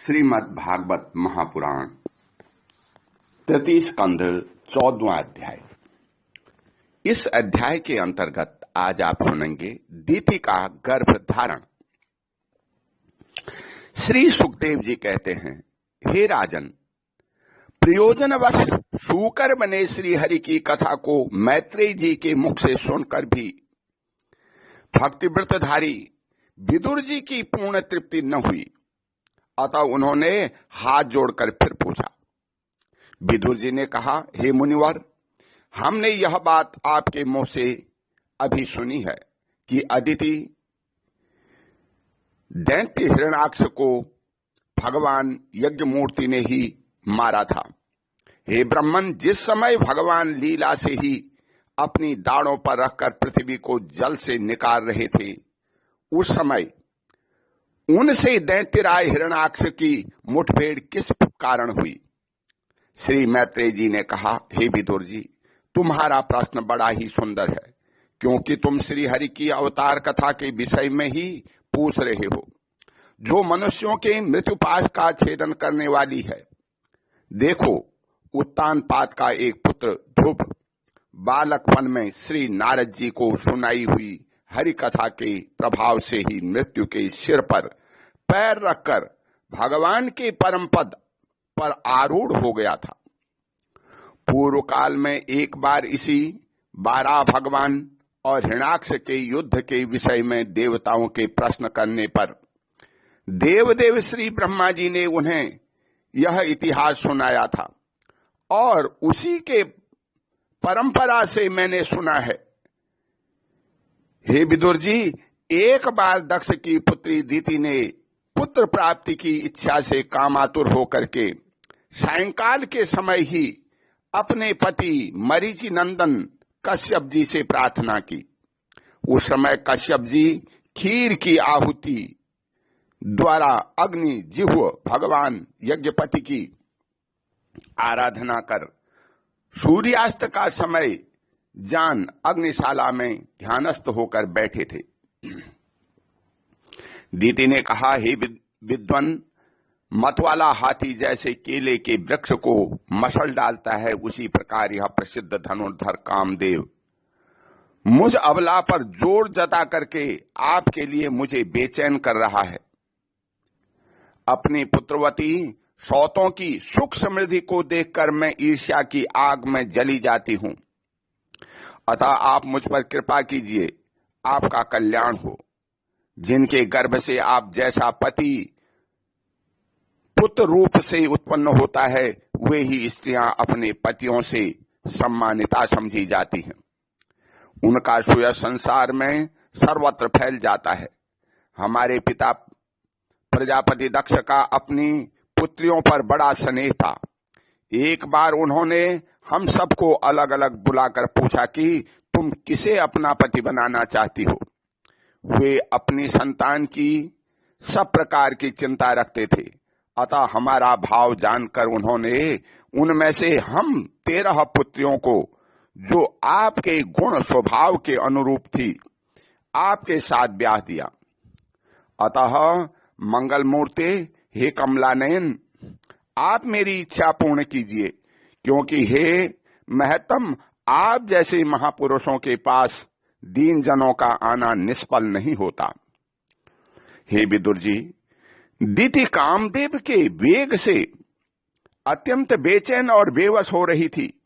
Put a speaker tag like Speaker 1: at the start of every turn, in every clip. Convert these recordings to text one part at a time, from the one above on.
Speaker 1: श्रीमद् भागवत महापुराण तृतीय स्कंध 14वां अध्याय। इस अध्याय के अंतर्गत आज आप सुनेंगे दीति का गर्भ धारण। श्री सुखदेव जी कहते हैं, हे राजन, प्रयोजनवश शूकर बने श्री हरि की कथा को मैत्रेय जी के मुख से सुनकर भी भक्तिव्रतधारी विदुर जी की पूर्ण तृप्ति न हुई। अतः उन्होंने हाथ जोड़कर फिर पूछा। विदुर जी ने कहा, हे मुनिवर, हमने यह बात आपके मुंह से अभी सुनी है कि अदिति दैत्य हिरण्याक्ष को भगवान यज्ञमूर्ति ने ही मारा था। हे ब्रह्मन, जिस समय भगवान लीला से ही अपनी दाढ़ों पर रखकर पृथ्वी को जल से निकाल रहे थे, उस समय उनसे दैत्यराज हिरण्याक्ष की मुठभेड़ किस कारण हुई? श्री मैत्रेय जी ने कहा, हे विदुर जी, तुम्हारा प्रश्न बड़ा ही सुंदर है, क्योंकि तुम श्री हरि की अवतार कथा के विषय में ही पूछ रहे हो, जो मनुष्यों के मृत्युपाश का छेदन करने वाली है। देखो, उत्तानपाद का एक पुत्र ध्रुव बालकपन में श्री नारद जी को सुनाई हुई हरि कथा के प्रभाव से ही मृत्यु के सिर पर पैर रखकर भगवान के परम पद पर आरूढ़ हो गया था। पूर्व काल में एक बार इसी बारह भगवान और हिरण्याक्ष के युद्ध के विषय में देवताओं के प्रश्न करने पर देवदेव श्री ब्रह्मा जी ने उन्हें यह इतिहास सुनाया था, और उसी के परंपरा से मैंने सुना है। हे विदुर जी, एक बार दक्ष की पुत्री दीति ने पुत्र प्राप्ति की इच्छा से कामातुर होकर के सायंकाल के समय ही अपने पति मरीचि नंदन कश्यप जी से प्रार्थना की। उस समय कश्यप जी खीर की आहुति द्वारा अग्नि जिह्व भगवान यज्ञपति की आराधना कर सूर्यास्त का समय जान अग्निशाला में ध्यानस्थ होकर बैठे थे। दीति ने कहा, हे विद्वन, मतवाला हाथी जैसे केले के वृक्ष को मसल डालता है, उसी प्रकार यह प्रसिद्ध धनुर्धर कामदेव मुझ अबला पर जोर जता करके आपके लिए मुझे बेचैन कर रहा है। अपनी पुत्रवती सौतों की सुख समृद्धि को देखकर मैं ईर्ष्या की आग में जली जाती हूं। अतः आप मुझ पर कृपा कीजिए, आपका कल्याण हो। जिनके गर्भ से आप जैसा पति पुत्र रूप से उत्पन्न होता है, वे ही स्त्रियां अपने पतियों से सम्मानिता समझी जाती हैं। उनका सुयश संसार में सर्वत्र फैल जाता है। हमारे पिता प्रजापति दक्ष का अपनी पुत्रियों पर बड़ा स्नेह था। एक बार उन्होंने हम सबको अलग अलग बुलाकर पूछा कि तुम किसे अपना पति बनाना चाहती हो। वे अपनी संतान की सब प्रकार की चिंता रखते थे। अतः हमारा भाव जानकर उन्होंने उनमें से हम 13 पुत्रियों को, जो आपके गुण स्वभाव के अनुरूप थी, आपके साथ ब्याह दिया। अतः मंगल मूर्ते, हे कमलानयन, आप मेरी इच्छा पूर्ण कीजिए, क्योंकि हे महतम, आप जैसे महापुरुषों के पास दीन जनों का आना निष्फल नहीं होता। हे विदुर जी, दीति कामदेव के वेग से अत्यंत बेचैन और बेवश हो रही थी।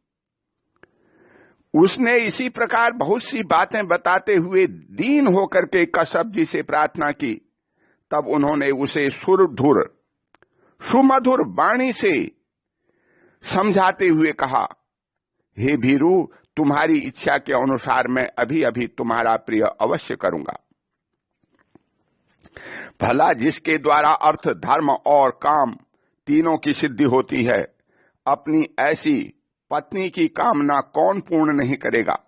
Speaker 1: उसने इसी प्रकार बहुत सी बातें बताते हुए दीन होकर के कश्यप जी से प्रार्थना की। तब उन्होंने उसे सुमधुर वाणी से समझाते हुए कहा, हे भीरू, तुम्हारी इच्छा के अनुसार मैं अभी अभी तुम्हारा प्रिय अवश्य करूंगा। भला जिसके द्वारा अर्थ, धर्म और काम तीनों की सिद्धि होती है, अपनी ऐसी पत्नी की कामना कौन पूर्ण नहीं करेगा?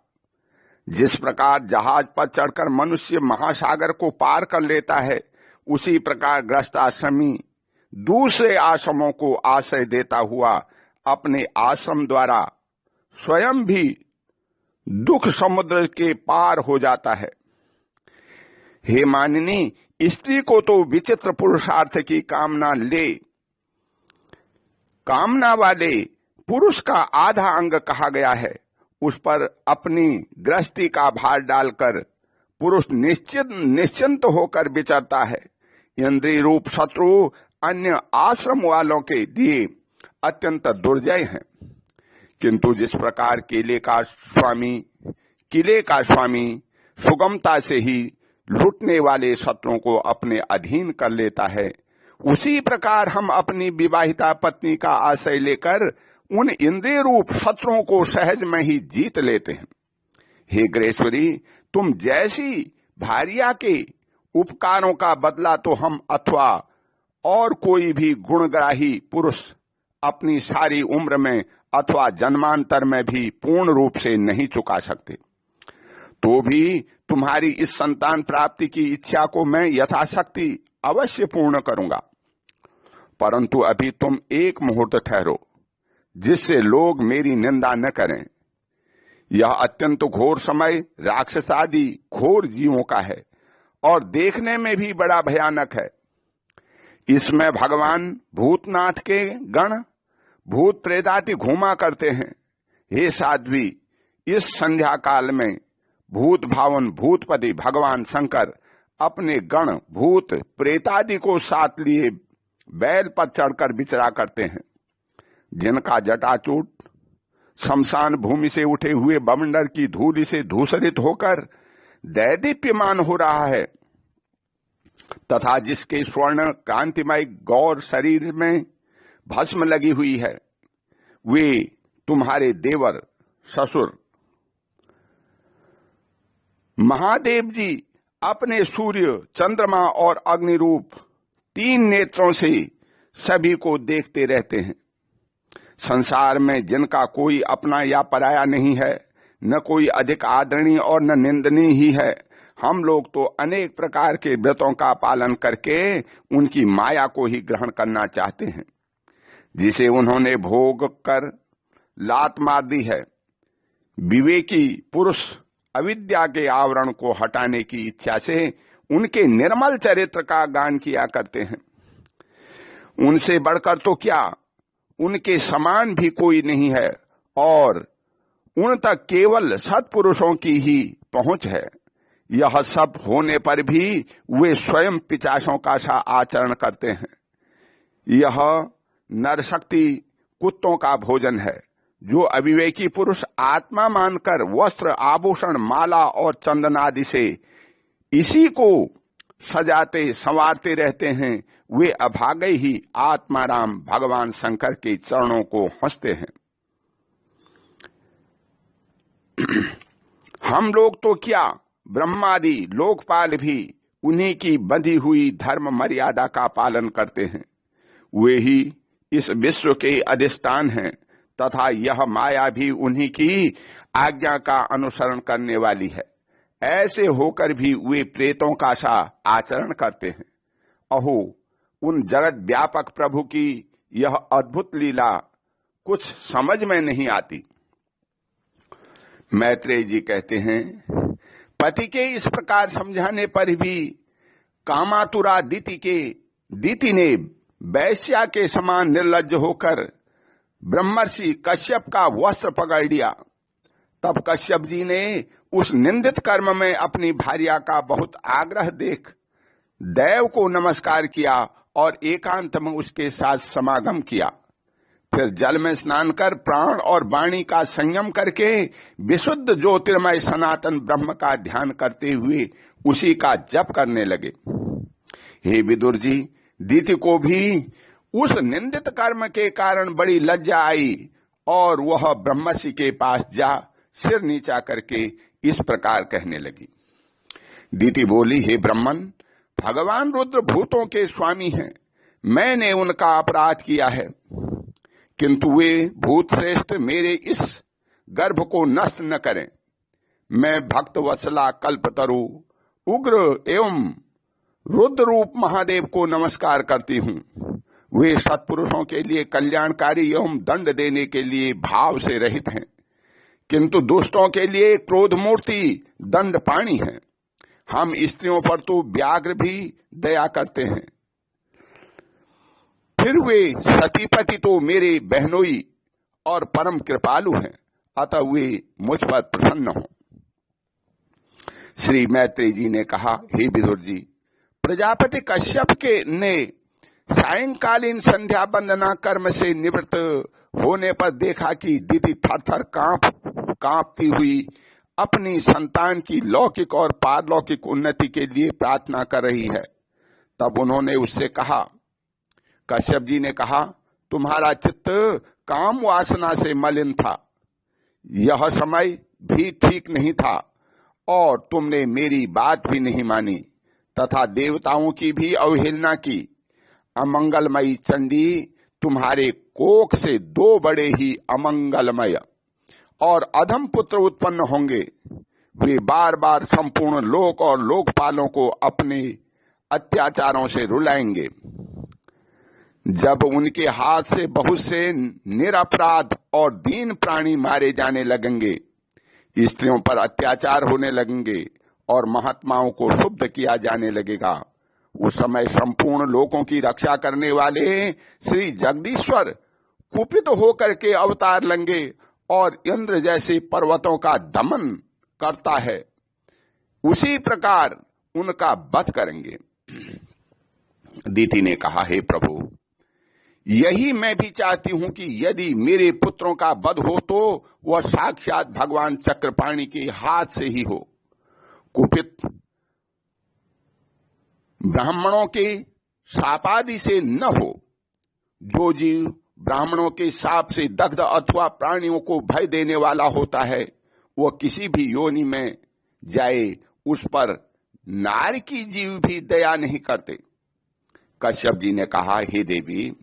Speaker 1: जिस प्रकार जहाज पर चढ़कर मनुष्य महासागर को पार कर लेता है, उसी प्रकार गृहस्थाश्रमी दूसरे आश्रमों को आश्रय देता हुआ अपने आश्रम द्वारा स्वयं भी दुख समुद्र के पार हो जाता है। हे मानिनी, स्त्री को तो विचित्र पुरुषार्थ की कामना ले कामना वाले पुरुष का आधा अंग कहा गया है, उस पर अपनी गृहस्थी का भार डालकर पुरुष निश्चिंत होकर विचरता है। इंद्रिय रूप शत्रु अन्य आश्रम वालों के लिए अत्यंत दुर्जय हैं। किंतु जिस प्रकार किले का स्वामी सुगमता से ही लूटने वाले शत्रुओं को अपने अधीन कर लेता है, उसी प्रकार हम अपनी विवाहिता पत्नी का आश्रय लेकर उन इंद्रिय रूप शत्रुओं को सहज में ही जीत लेते हैं। हे ग्रेश्वरी, तुम जैसी भार्या के उपकारों का बदला तो हम अथवा और कोई भी गुणग्राही पुरुष अपनी सारी उम्र में अथवा जन्मांतर में भी पूर्ण रूप से नहीं चुका सकते। तो भी तुम्हारी इस संतान प्राप्ति की इच्छा को मैं यथाशक्ति अवश्य पूर्ण करूंगा, परंतु अभी तुम एक मुहूर्त ठहरो, जिससे लोग मेरी निंदा न करें। यह अत्यंत घोर समय राक्षसादि घोर जीवों का है और देखने में भी बड़ा भयानक है। इसमें भगवान भूतनाथ के गण भूत प्रेतादि घूमा करते हैं। हे साध्वी, इस संध्या काल में भूत भावन भूतपति भगवान शंकर अपने गण भूत प्रेतादि को साथ लिए बैल पर चढ़कर विचरा करते हैं, जिनका जटाचूट शमशान भूमि से उठे हुए बवंडर की धूलि से धूसरित होकर दैदीप्यमान हो रहा है, तथा जिसके स्वर्ण कांतिमय गौर शरीर में भस्म लगी हुई है, वे तुम्हारे देवर ससुर महादेव जी अपने सूर्य चंद्रमा और अग्नि रूप 3 नेत्रों से सभी को देखते रहते हैं। संसार में जिनका कोई अपना या पराया नहीं है, न कोई अधिक आदरणीय और न निंदनीय ही है, हम लोग तो अनेक प्रकार के व्रतों का पालन करके उनकी माया को ही ग्रहण करना चाहते हैं, जिसे उन्होंने भोग कर लात मार दी है। विवेकी पुरुष अविद्या के आवरण को हटाने की इच्छा से उनके निर्मल चरित्र का गान किया करते हैं। उनसे बढ़कर तो क्या, उनके समान भी कोई नहीं है और उन तक केवल सत्पुरुषों की ही पहुंच है। यह सब होने पर भी वे स्वयं पिशाचों का सा आचरण करते हैं। यह नरशक्ति कुत्तों का भोजन है। जो अविवेकी पुरुष आत्मा मानकर वस्त्र आभूषण माला और चंदन आदि से इसी को सजाते संवारते रहते हैं, वे अभागे ही आत्माराम भगवान शंकर के चरणों को हंसते हैं। हम लोग तो क्या, ब्रह्मादि लोकपाल भी उन्हीं की बंधी हुई धर्म मर्यादा का पालन करते हैं। वे ही इस विश्व के अधिष्ठान हैं तथा यह माया भी उन्हीं की आज्ञा का अनुसरण करने वाली है। ऐसे होकर भी वे प्रेतों का सा आचरण करते हैं। अहो, उन जगत व्यापक प्रभु की यह अद्भुत लीला कुछ समझ में नहीं आती। मैत्रेय जी कहते हैं, पति के इस प्रकार समझाने पर भी कामातुरा दीति ने वैश्या के समान निर्लज्ज होकर ब्रह्मर्षि कश्यप का वस्त्र पकड़ लिया। तब कश्यप जी ने उस निंदित कर्म में अपनी भार्या का बहुत आग्रह देख देव को नमस्कार किया और एकांत में उसके साथ समागम किया। फिर जल में स्नान कर प्राण और वाणी का संयम करके विशुद्ध ज्योतिर्मय सनातन ब्रह्म का ध्यान करते हुए उसी का जप करने लगे। हे विदुर जी, दीति को भी उस निंदित कर्म के कारण बड़ी लज्जा आई और वह ब्रह्मर्षि के पास जा सिर नीचा करके इस प्रकार कहने लगी। दीति बोली, हे ब्रह्मन, भगवान रुद्र भूतों के स्वामी हैं। मैंने उनका अपराध किया है, किंतु वे भूत श्रेष्ठ मेरे इस गर्भ को नष्ट न करें। मैं भक्त वत्सला कल्पतरु उग्र एवं रुद्र रूप महादेव को नमस्कार करती हूँ। वे सत्पुरुषों के लिए कल्याणकारी एवं दंड देने के लिए भाव से रहित हैं, किंतु दुष्टों के लिए क्रोध मूर्ति दंड पाणी है। हम स्त्रियों पर तो व्याघ्र भी दया करते हैं। फिर वे सतीपति तो मेरे बहनोई और परम कृपालु हैं, अतः वे मुझ पर प्रसन्न हों। श्री मैत्रेय जी ने कहा, हे विदुर जी, प्रजापति कश्यप ने सायंकालीन संध्या वंदना कर्म से निवृत्त होने पर देखा कि दीति थर-थर कांपती हुई अपनी संतान की लौकिक और पारलौकिक उन्नति के लिए प्रार्थना कर रही है। तब उन्होंने उससे कहा, कश्यप जी ने कहा, तुम्हारा चित्त काम वासना से मलिन था, यह समय भी ठीक नहीं था और तुमने मेरी बात भी नहीं मानी तथा देवताओं की भी अवहेलना की। अमंगलमयी चंडी तुम्हारे कोख से 2 बड़े ही अमंगलमय और अधम पुत्र उत्पन्न होंगे। वे बार बार संपूर्ण लोक और लोकपालों को अपने अत्याचारों से रुलाएंगे। जब उनके हाथ से बहुत से निरपराध और दीन प्राणी मारे जाने लगेंगे, स्त्रियों पर अत्याचार होने लगेंगे और महात्माओं को शुद्ध किया जाने लगेगा, उस समय संपूर्ण लोकों की रक्षा करने वाले श्री जगदीश्वर कुपित होकर के अवतार लेंगे और इंद्र जैसे पर्वतों का दमन करता है, उसी प्रकार उनका वध करेंगे। दीति ने कहा, हे प्रभु, यही मैं भी चाहती हूं कि यदि मेरे पुत्रों का वध हो तो वह साक्षात भगवान चक्रपाणि के हाथ से ही हो। कुपित ब्राह्मणों के शापादि से न हो। जो जीव ब्राह्मणों के शाप से दग्ध अथवा प्राणियों को भय देने वाला होता है, वह किसी भी योनि में जाए, उस पर नारी की जीव भी दया नहीं करते। कश्यप जी ने कहा, हे देवी,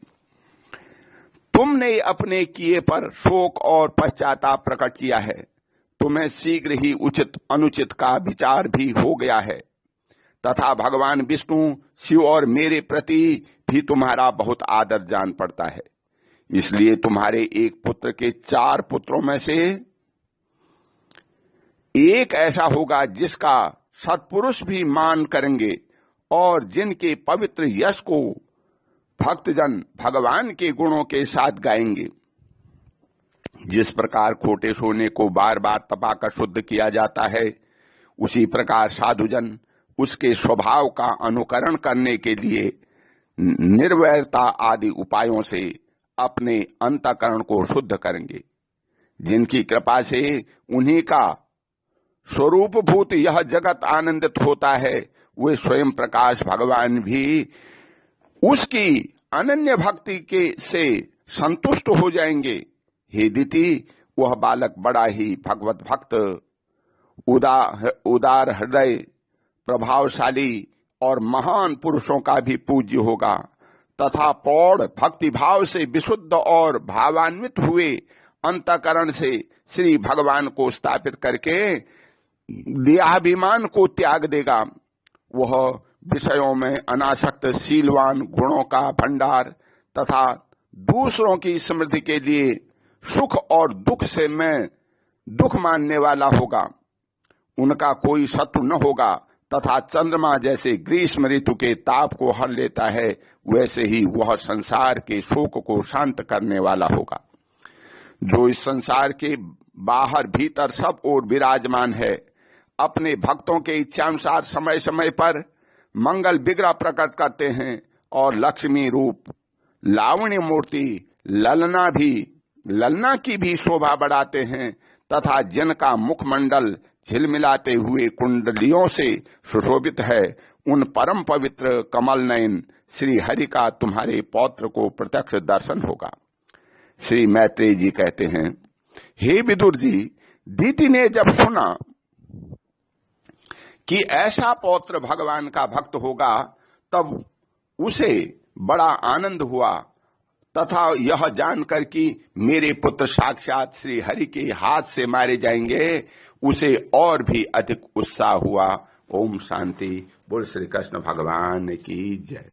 Speaker 1: तुमने अपने किए पर शोक और पश्चाताप प्रकट किया है। तुम्हें शीघ्र ही उचित अनुचित का विचार भी हो गया है तथा भगवान विष्णु, शिव और मेरे प्रति भी तुम्हारा बहुत आदर जान पड़ता है। इसलिए तुम्हारे एक पुत्र के 4 पुत्रों में से एक ऐसा होगा जिसका सत्पुरुष भी मान करेंगे और जिनके पवित्र यश को भक्तजन भगवान के गुणों के साथ गाएंगे। जिस प्रकार खोटे सोने को बार बार तपाकर शुद्ध किया जाता है, उसी प्रकार साधुजन उसके स्वभाव का अनुकरण करने के लिए निर्वैरता आदि उपायों से अपने अंतःकरण को शुद्ध करेंगे। जिनकी कृपा से उन्हीं का स्वरूप भूत यह जगत आनंदित होता है, वे स्वयं प्रकाश भगवान भी उसकी अनन्य भक्ति के से संतुष्ट हो जाएंगे। हे दिति, वह बालक बड़ा ही भगवत भक्त, उदार हृदय, प्रभावशाली और महान पुरुषों का भी पूज्य होगा तथा प्रौढ़ भक्ति भाव से विशुद्ध और भावान्वित हुए अंतःकरण से श्री भगवान को स्थापित करके देहाभिमान को त्याग देगा। वह विषयों में अनासक्त शीलवान गुणों का भंडार तथा दूसरों की समृद्धि के लिए सुख और दुख से में दुख मानने वाला होगा। उनका कोई शत्रु न होगा तथा चंद्रमा जैसे ग्रीष्म ऋतु के ताप को हर लेता है, वैसे ही वह संसार के शोक को शांत करने वाला होगा। जो इस संसार के बाहर भीतर सब ओर विराजमान है, अपने भक्तों के इच्छानुसार समय समय पर मंगल विग्रह प्रकट करते हैं और लक्ष्मी रूप लावण्य मूर्ति ललना की भी शोभा बढ़ाते हैं तथा जिनका मुखमंडल झिलमिलाते हुए कुंडलियों से सुशोभित है, उन परम पवित्र कमल नयन श्री हरि का तुम्हारे पौत्र को प्रत्यक्ष दर्शन होगा। श्री मैत्रेय जी कहते हैं, हे विदुर जी, दीति ने जब सुना कि ऐसा पौत्र भगवान का भक्त होगा, तब उसे बड़ा आनंद हुआ तथा यह जानकर कि मेरे पुत्र साक्षात श्री हरि के हाथ से मारे जाएंगे, उसे और भी अधिक उत्साह हुआ। ओम शांति। बोल श्री कृष्ण भगवान की जय।